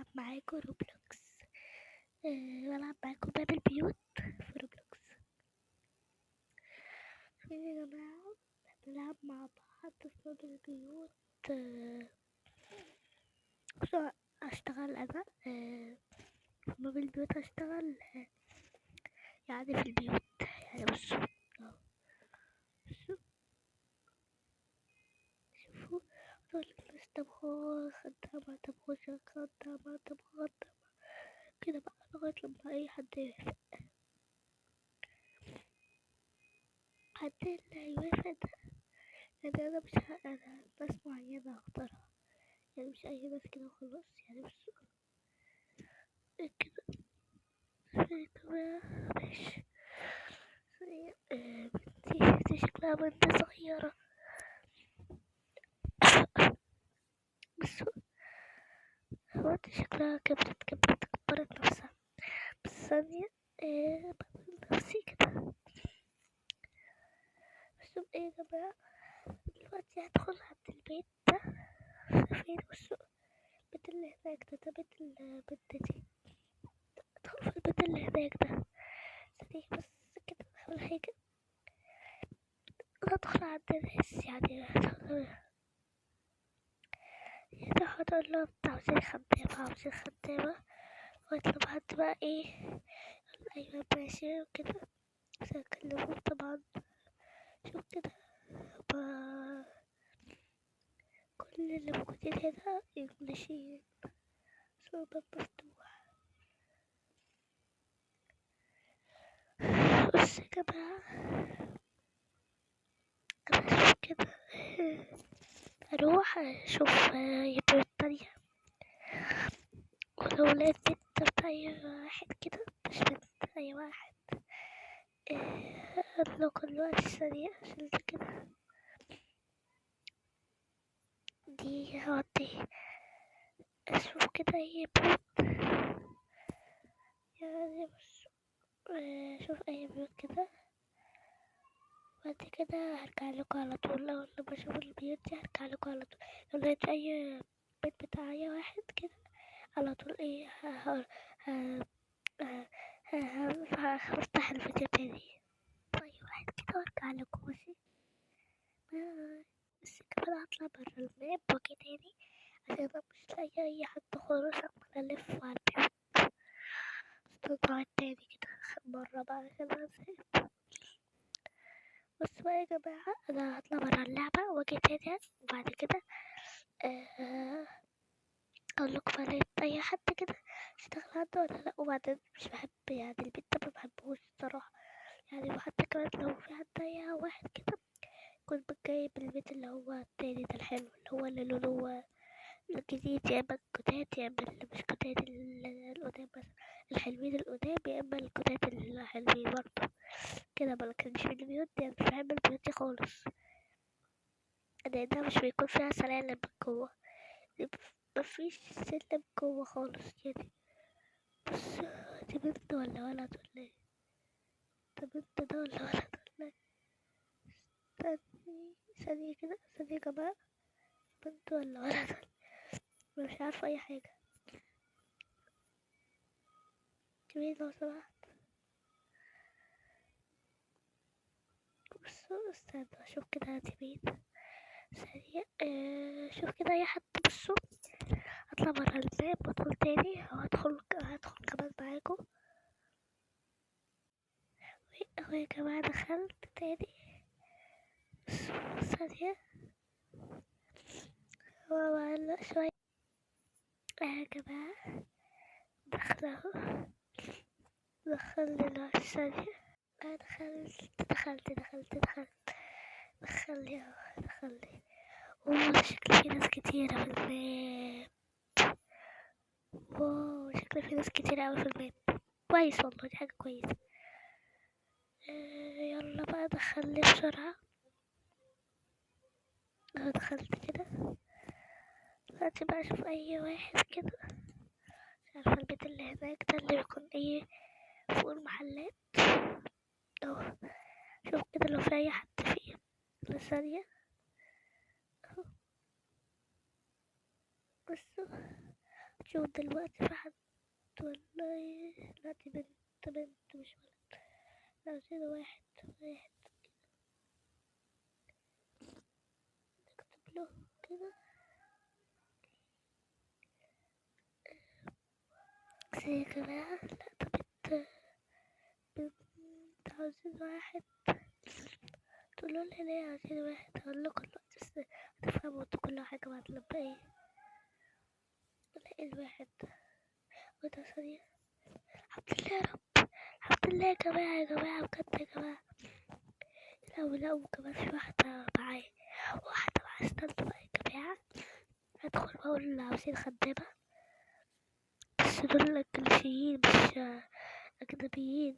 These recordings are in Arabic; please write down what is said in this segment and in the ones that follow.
بلعب معاكم روبلوكس. بلعب معاكم باب البيوت في روبلوكس. يا جماعة بنلعب مع بعض في باب البيوت. بصوا هشتغل أنا في باب البيوت هشتغل يعني في البيوت. يعني بصوا بصوا شوفوا دول ناس طبخة خدامة طبخة خدامة طبخة كده بقى لغاية لما أي حد يوافق. حد اللي هيوافق ده يعني أنا مش أنا ناس معينة هختارها، يعني مش أي ناس كده وخلاص. يعني بصوا كده ماشي. بنتي شكلها بنت صغيرة. بصوا بنتي شكلها كبرت نفسها. بس ثانية بدل نفسي كده. بصوا ايه يا جماعة دلوقتي هدخل عند البيت ده. فين بصوا البيت اللي هناك ده بيت البنت دي. ادخل في البيت اللي هناك ده. ثانية بس كده أول حاجة هدخل عند الناس، يعني هدخل هقول لهم عاوزين خدامة لغاية لما حد بقى ايه أيوة ماشي وكده. بس هكلمهم طبعا. شوف كده كل اللي موجودين هنا انجليشيين، صوبة مفتوح. بس يا جماعة أنا أشوف كده أروح أشوف بيوت تانية، ولو لقيت بنت بتاع أي واحد كده مش بنت أي واحد أطلق الوقت السريع عشان كده دي هودي أشوف كده أي بيوت. يعني بس أشوف أي بيوت كده بعد كده هرجع لكم على طول. لو لما أشوف البيوت دي هرجع لكم على طول. لو لقيت أي بيت بتاع أي واحد كده على طول ايه هفتح الفيديو تاني طيب واحد كده وارجع لكم. ماشي باي. بس كمان هطلع برا الماب واجي تاني عشان انا مش لاقي اي حد خالص. عمال الف على البيوت استطاعت تاني كده مرة بقى عشان انا زهقت. بس بقى يا جماعة انا هطلع برا اللعبة واجي تاني وبعد كده اقول لكم لقيت اي حد كده اشتغل عنده ولا لا. وبعدين مش بحب يعني البيت ده مبحبوش الصراحة. يعني وحتى كمان لو في حد اي واحد كده كنت جايب البيت اللي هو التاني ده الحلو اللي هو اللي لونه الجديد، يا اما الجداد يا اما اللي مش جداد القدام بس الحلوين القدام يا اما الجداد الحلوين برضه كده. ملكنش في البيوت دي، انا مش بحب البيوت دي خالص لانها مش بيكون فيها سلالم من جوه. مفيش سلم جوه خالص يعني. بص دي بنت ولا ولد ولا ايه؟ ده بنت ده ولا ولد ولا ايه؟ ثانية كده ثانية يا جماعة بنت ولا ولد ولا أنا مش عارفة أي حاجة. مين لو سمحت؟ بصوا استنى أشوف كده هاتي مين. ثانية شوف كده أي حد. بصوا هطلع برا الباب وأدخل تاني أو هدخل كمان معاكم. أهو يا جماعة دخلت تاني. بصوا ثانية هو معلق شوية يا جماعة. داخلة اهو دخلني دلوقتي ثانية. دخلت دخلني اهو دخلني. اوه شكل في ناس كتيرة في الباب. واو شكل في ناس كتيرة اوي في الباب. كويس والله دي حاجة كويسة. يلا بقى دخلني بسرعة. اهو دخلت كده. دلوقتي بقى اشوف اي واحد كده. مش عارفة البيت اللي هناك ده اللي بيكون ايه فوق المحلات. اهو شوف كده لو في اي حد فيه. ثانية اهو بصوا شوف دلوقتي في حد والله، دلوقتي بنت مش ولد، لو زيادة واحد نكتب له كده. بس يا جماعة لا، ده بنت عاوزين واحد، تقولوا لي ليه عاوزين واحد؟ هقول لكم دلوقتي بس هتفهموا انتوا كل حاجة بعد لما ايه نلاقي الواحد. وده ثانية، الحمد لله يا رب، الحمد لله يا جماعة، يا جماعة بجد يا جماعة. لا وكمان في واحدة معايا، استنوا بقى يا جماعة، هدخل بقول عاوزين خدامة، بس دول انجليزيين مش أجنبيين.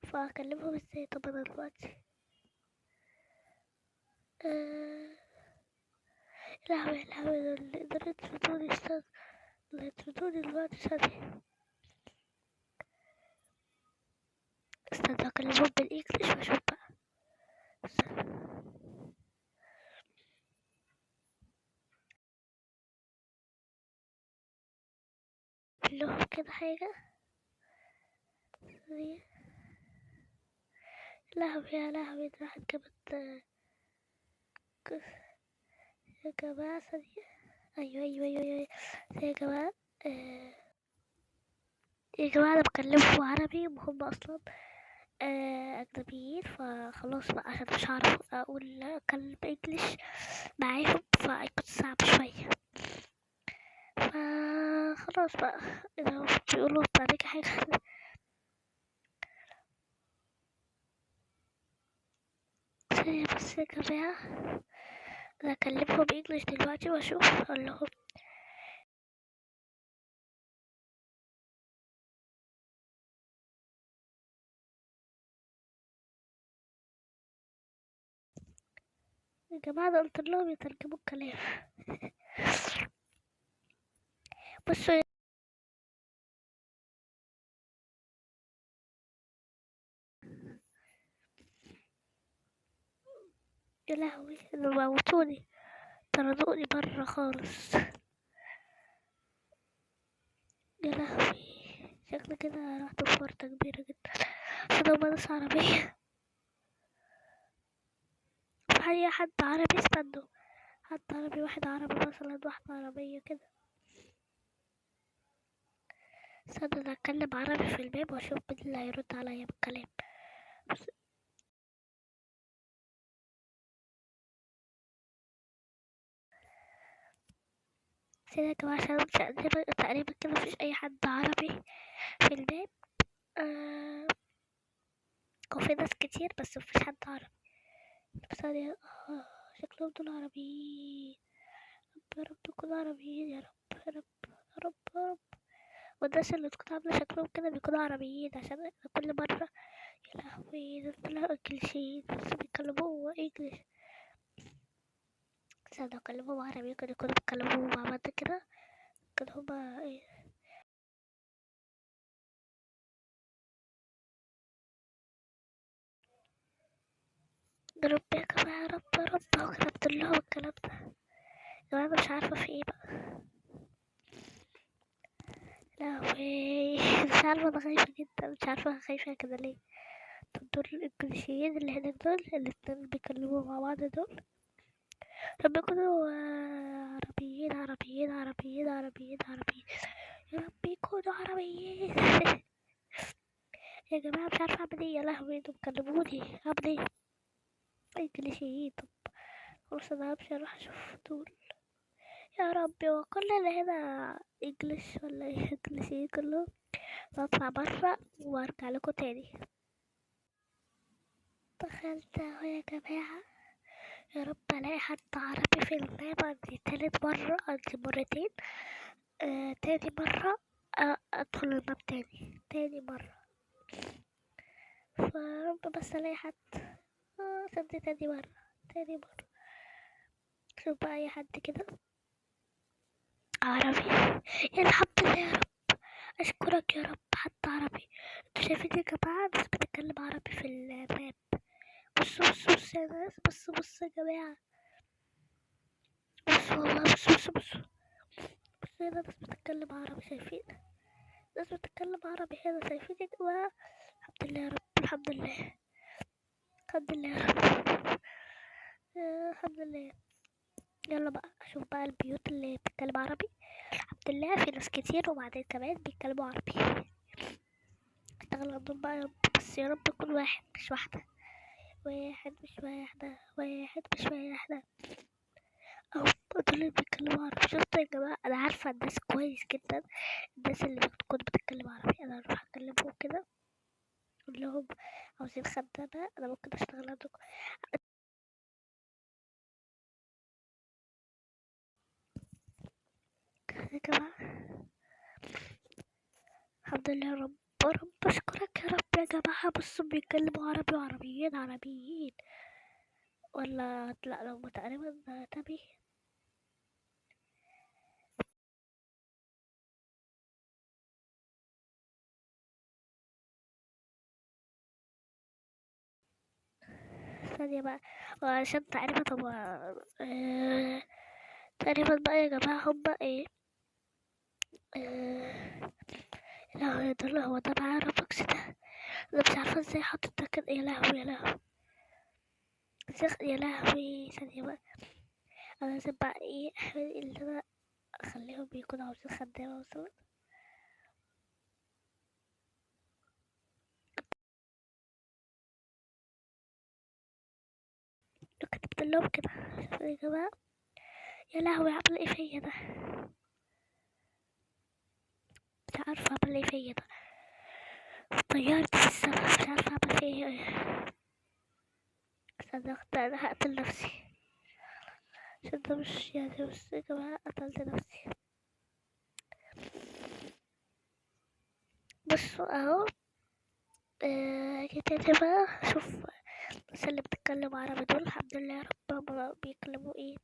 فهكلمهم ازاي؟ طب انا دلوقتي لهوي اللي قدروا يطردوني، اللي يطردوني دلوقتي استنى اكلمهم بالانجليش واشوف بقى. لهم كده حاجة. لهوي يا لهوي، ده راحت جابت يا جماعة ثانية. أيوة يا جماعة. يا جماعة أنا بكلمهم عربي وهم أصلا أجنبيين، فخلاص بقى عشان مش هعرف أتكلم إنجليش معاهم فهيكون صعب شوية. فخلاص بقى إذا بيقولوا عليك حاجة. بس يا جماعة أنا أكلمهم إنجليش دلوقتي وأشوف أقول لهم. يا جماعة أنا قلت لهم يترجموا الكلام. بصوا يا لهوي، موتوني، طردوني برا خالص. يا لهوي، شكل كده رحت في ورطة كبيرة جدا عشان هما ناس عربية. في أي حد عربي؟ استنوا، حد عربي، واحد عربي مثلا، واحدة عربية كده. استنى أنا أتكلم عربي في الباب وأشوف مين اللي هيرد عليا بالكلام. بس يا جماعة عشان تقريبا كده مفيش أي حد عربي في الباب. هو في ناس كتير بس مفيش حد عربي. بس شكلهم دول عربيين. يا رب يكونوا عربيين، يا رب يا رب يا رب يا رب. والناس اللي تكون عاملة شكلهم كده بيكونوا عربيين، عشان أنا كل مرة يا لهوي دول طلعوا انجليزيين بس بيتكلموا انجليش. بس لو كلموا عربي كانوا يكونوا بيتكلموا مع بعض كده، كانوا هما ايه. يا رب يا جماعة، يا رب يا رب، هو كتبت لهم الكلام ده. يا جماعة أنا مش عارفة في ايه بقى. لهوي مش عارفة، أنا خايفة جدا، مش عارفة أنا خايفة كده ليه. طب دول الانجليزيين اللي هناك دول الاتنين بيكلموا مع بعض دول، رب يكونوا عربيين عربيين عربيين عربيين عربيين، يا رب يكونوا عربيين. يا جماعة مش عارفة أعمل ايه، يا لهوي انتوا بتكلموني أعمل ايه؟ انجليزيين. طب خلاص أنا همشي أروح أشوف دول. يا ربي هو كل اللي هنا انجليش ولا ايه؟ انجليزيين كلهم. بطلع برا وارجع لكم تاني. دخلت اهو يا جماعة، يا رب الاقي حد عربي في اللعبة دي تالت مرة، دي مرتين. تاني مرة ادخل الماب تاني مرة. فرب بس الاقي حد. صدق تاني مرة شوف بقى اي حد كده عربي. يا الحمد لله يا رب، اشكرك يا رب حد عربي. انتوا شايفين يا جماعة ناس بتتكلم عربي في الماب. بصوا يا ناس، بصوا يا جماعة، بصوا والله، بصوا. بتتكلم عربي، شايفين ناس بتتكلم عربي هنا، شايفين يا جماعة؟ الحمد لله يا رب، الحمد لله، الحمد لله يا رب. الحمد لله. يلا بقى اشوف بقى البيوت اللي بتتكلم عربي. الحمد لله في ناس كتير وبعدين كمان بيتكلموا عربي. اشتغل عندهم بقى يا رب، بس يا رب يكون واحد مش واحدة، واحد مش واحدة، واحد مش واحدة. أهو دول اللي بيتكلموا عربي. شفتوا يا جماعة؟ أنا عارفة الناس كويس جدا، الناس اللي بتكون بتتكلم عربي أنا أروح أكلمهم كده أقول لهم عاوزين خدامة، أنا ممكن أشتغل عندكم يا جماعة. الحمد لله يا رب، يا رب أشكرك يا رب. يا جماعة بصوا بيتكلموا عربي وعربيين عربيين، ولا لأ لو تقريبا تبي. ثانية بقى، وعشان تقريبا هو تقريبا بقى يا جماعة هما ايه، لا هو ده معاه روبوكس ده، انا مش عارفة ازاي حاطط ده كده. يا لهوي يا لهوي، يا لهوي. ثانية بقى، انا لازم بقى ايه احاول ان انا اخليهم يكونوا عاوزين خدامة مثلا، لو كتبت لهم كده يا جماعة. يا لهوي عمل ايه فيا ده، مش عارفة عمل ايه فيا ده، طيرت في السما، مش عارفة اعمل فيا ايه. صدقت انا هقتل نفسي عشان ده مش يعني، بس يا جماعة قتلت نفسي. بصوا اهو كده بقى شوف الناس اللي بتتكلم عربي دول الحمد لله يا رب. هما بيتكلموا ايه،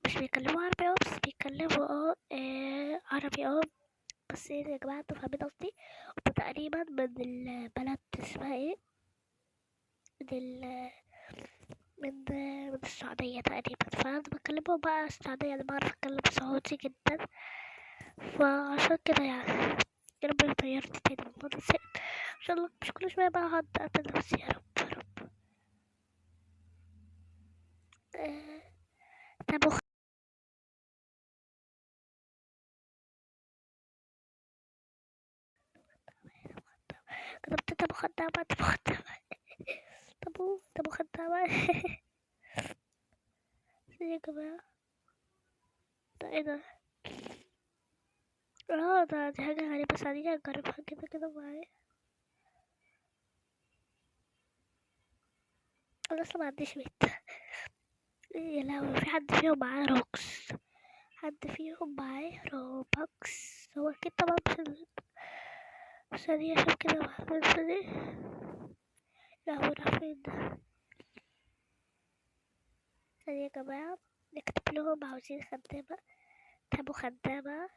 مش بيتكلموا عربي بس بيتكلموا عربي بس ايه يا جماعة انتوا فاهمين قصدي. هما تقريبا من البلد اسمها ايه، من من السعودية تقريبا، فأنا بكلمهم بقى السعودية، أنا بعرف أتكلم سعودي جدا، فعشان كده يعني يا رب طيرت تاني من الموضوع ده. ان شاء الله مش كل شوية بقى هقعد أقتل نفسي يا رب يا رب. آه، طب كتبت طب خدامة، طب خدامة، طب خدامة. يا جماعة ده ايه ده؟ دي حاجة غريبة، ثانية أجربها كده معايا. أنا أصلا ما عنديش بيت. يا لهوي في حد فيهم معاه روكس، حد فيهم معاه روبوكس، هو أكيد طبعا مش ثانية عشان كده بعمل ثانية. لا هو راح فين ده؟ ثانية يا جماعة نكتب لهم عاوزين خدامة، طب خدامة.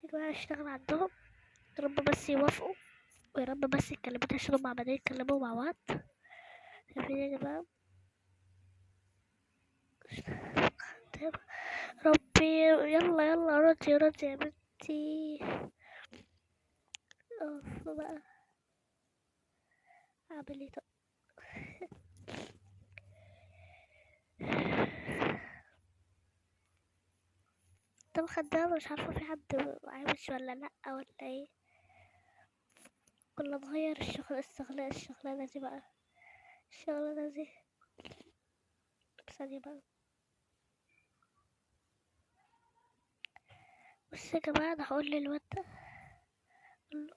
يا جماعة اشتغل عندهم، يا رب بس يوافقوا، ويا رب بس يتكلموا عشان هما عمالين يتكلموا مع بعض. شايفين يا جماعة؟ خدامة. ربي يلا يلا ردي ردي يا بنتي. اوف بقى اعمل ايه طب. طب خدامة مش عارفة في حد عايش ولا لأ ولا ايه، كنا نغير الشغلانة دي بقى، الشغلانة دي. ثانية بقى، بص يا جماعة انا هقول للواد ده، أقول له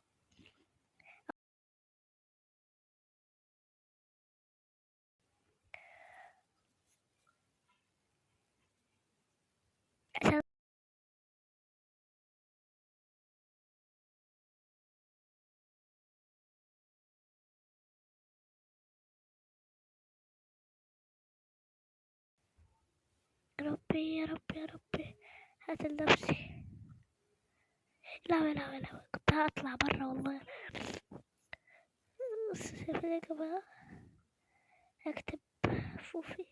يا ربي يا ربي يا ربي هقتل نفسي. لا لا لا، كنت هطلع برا والله. بس شايفين يا جماعة، هكتب فوفي.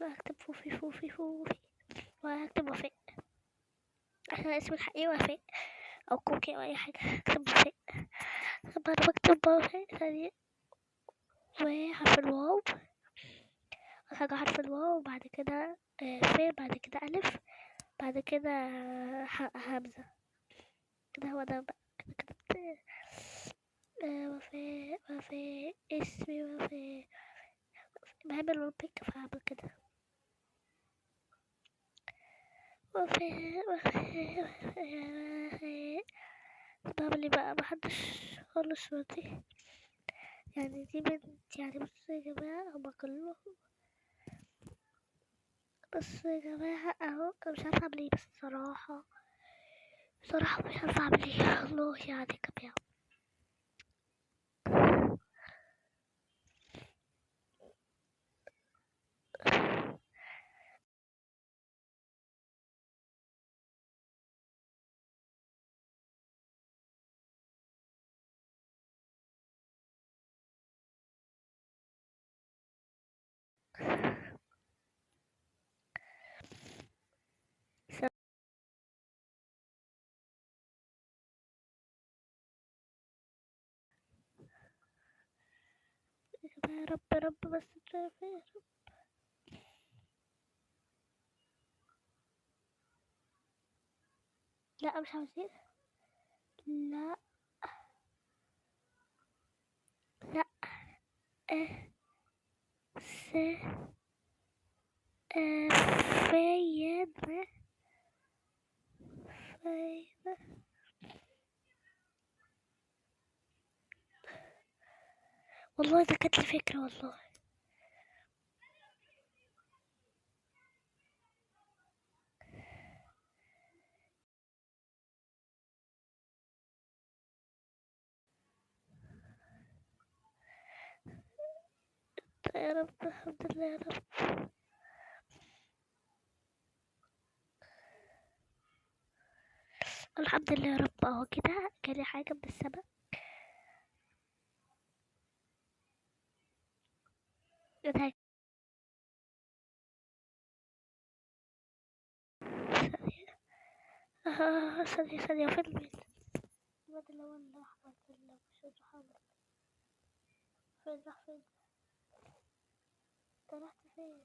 لا، هكتب فوفي فوفي فوفي، وهكتب وفاء عشان اسمي الحقيقي وفاء، او كوكي او اي حاجة. هكتب وفاء. طب انا بكتب وفاء ثانية، وحرف الواو، حاجة حرف الواو، وبعد كده ف، بعد كده ألف، بعد كده همزة. كده هو ده بقى. كده كتبت وفاء وفاء اسمي وفاء. بحب الأولمبيك فهعمل كده. وفاء وفاء وفاء. بعمل ايه بقى؟ محدش خالص راضي. يعني دي بنت، يعني بصوا يا جماعة هما كلهم. بصوا يا جماعة اهو، انا مش عارفة اعمل ايه، بس بصراحة مش عارفة اعمل ايه. الله يعني كمان. يا رب يا رب، بس تعرفي. لا مش عاوزين. لا لا. اه س فايدة فايدة. والله ده كانت لي فكرة والله. يا رب الحمد لله يا رب. الحمد لله يا رب. اهو كده جالي حاجة من السما. ده ثانية فين الواد اللي هو الأحمر اللي مش حاضر؟ فين راح فين؟ انت رحت فين؟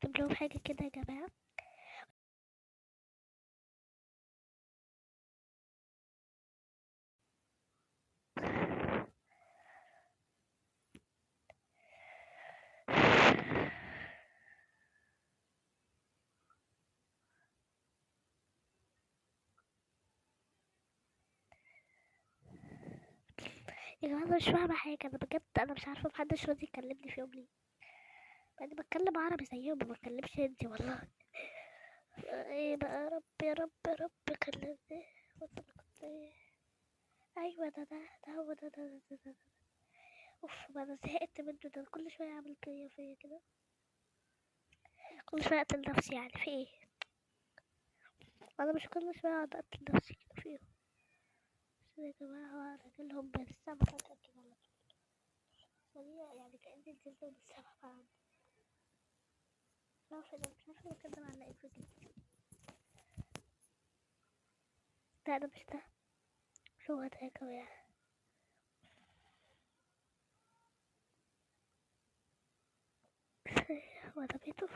اكتب لهم حاجة كده يا جماعة. يا جماعة أنا مش فاهمة حاجة، أنا بجد أنا مش عارفة، محدش راضي يكلمني فيهم ليه؟ أنا بتكلم عربي زيهم، ما بتكلمش هندي والله. ايه بقى؟ يا رب يا رب يا رب كلمني. كنت ايه؟ ايوه ده هو ده. اوف، ما انا زهقت منه ده، كل شويه اعمل كده فيا كده، كل شويه اقتل نفسي. يعني في ايه؟ انا مش كل شويه اقعد اقتل نفسي كده فيهم. بس يا جماعه اقتلهم بالسما فجاه كده على طول، سريع يعني كاني نزلت من السما فعلا. مش عارفه بتكلم عن ايه فكرة. لا ده مش ده، مش هو ده يا جماعه. هو ده بيته.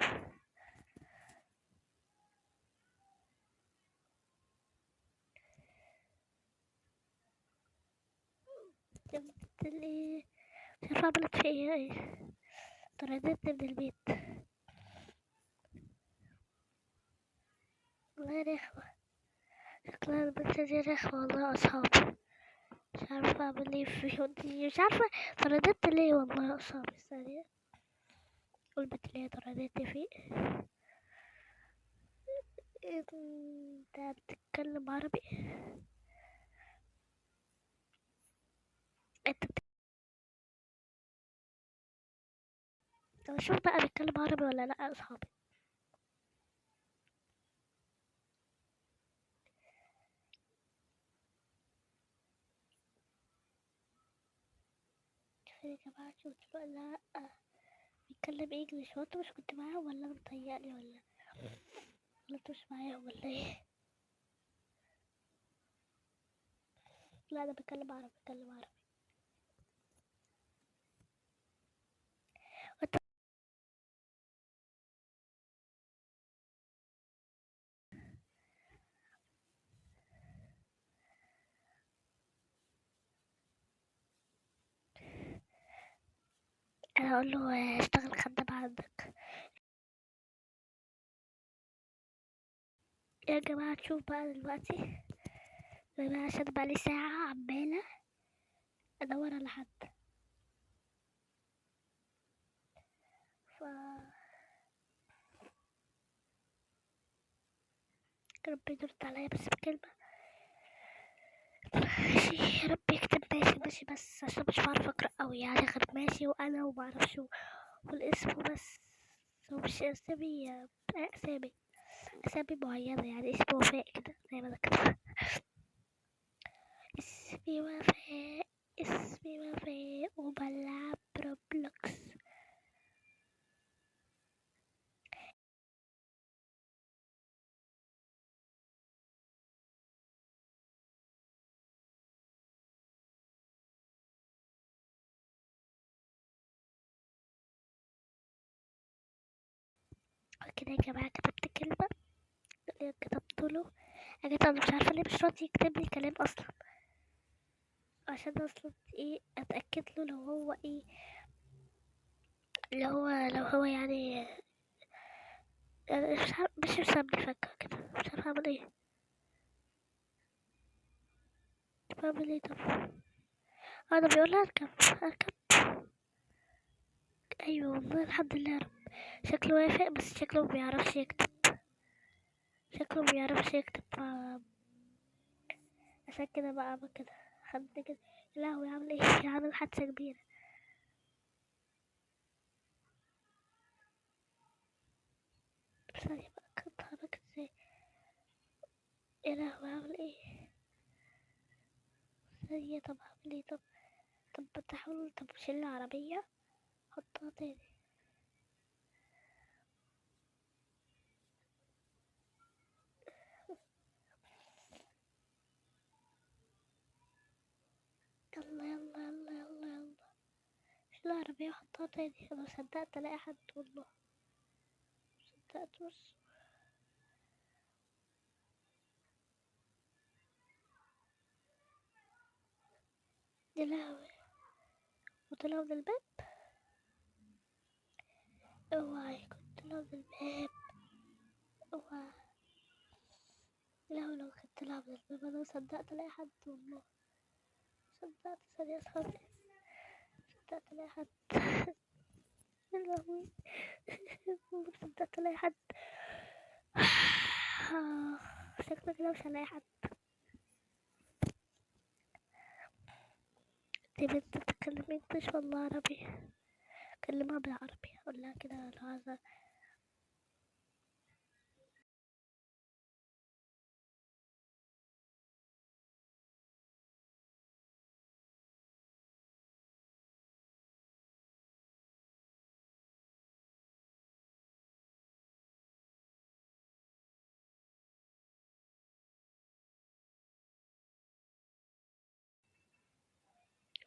جبت لي، مش عارفه عملت فيا ايه، طردتني من البيت. والله رخمة، شكلها البنت دي رخمة والله. أصحابي مش عارفة أعمل ايه فيهم دي، مش عارفة طردت ليه والله. أصحابي ثانية، والبنت اللي هي طردتني فيه. انت بتتكلم عربي؟ انت طب شوف بقى بيتكلم عربي ولا لا يا اصحابي. يا جماعة شفت له لا بيتكلم انجلش. هو انتوا مش كنت معاهم ولا انا متهيألي ولا انتوا مش معاهم ولا ايه؟ لا انا بتكلم عربي. وانت انا اقول له اشتغل خدام عندك. يا جماعة تشوف بقى دلوقتي بقى عشان بقالي ساعة عمالة ادور على حد. ف ربي يرد عليا بس بكلمة. ماشي يا رب يكتب ماشي ماشي، بس عشان مش بعرف اقرا اوي يعني غير ماشي وانا ومعرفش والاسم بس. ومش اسامي معينة يعني اسم وفاء كده زي ما انا كده. اسمي وفاء اسمي وفاء وبلعب روبلوكس. كده يا جماعة كتبت كلمة اللي كتبت له. انا مش عارفة ليه مش راضي يكتب لي كلام اصلا، عشان اصلا ايه اتأكد له لو هو ايه لو هو يعني مش عارف مش مسمي فجأة كده مش عارفة اعمل ايه. بعمل ايه طب؟ انا بيقول لي اركب. ايوه والله الحمد لله يا رب. شكله وافق بس شكله مبيعرفش يكتب. عشان كده بقى عمل كده. حد كده. يا لهوي عامل ايه عامل حادثة كبيرة. ثانية بقى كنت اتحرك ازاي. يا لهوي عامل ايه. ثانية طب عامل ايه طب بتحاول طب شيل العربية حطها تاني. يلا يلا يلا يلا يلا شيل العربية وحطها تاني. انا مصدقت الاقي حد والله مصدقت بص. يا لهوي وطلع من الباب. اوعى كنت طلع من الباب. اوعى. يا لهوي لو كنت طلع من الباب انا مصدقت الاقي حد والله. صدقت ثانية اصحابي. صدقت الاقي حد. يا لهوي صدقت الاقي حد. شكله كده مش هلاقي حد. دي بنت بتتكلم انجلش ولا عربي؟ كلمها بالعربي اقولها كده لو عايزة.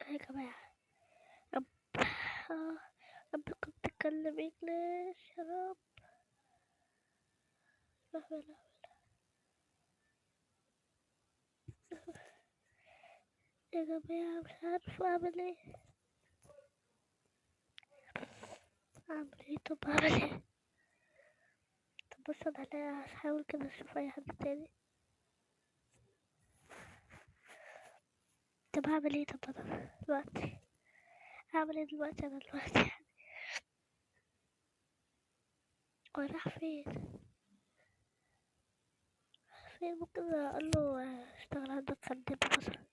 يا جماعة رب رب كنت بتتكلم انجلش يا رب. لا لا لا. يا جماعة مش عارفة اعمل ايه. طب اعمل ايه. طب بص انا هحاول كده اشوف اي حد تاني. طب هعمل ايه طب انا دلوقتي. هعمل ايه دلوقتي انا دلوقتي. هو راح فين؟ فين؟ ممكن اقول له اشتغل عندك خدامة مثلا.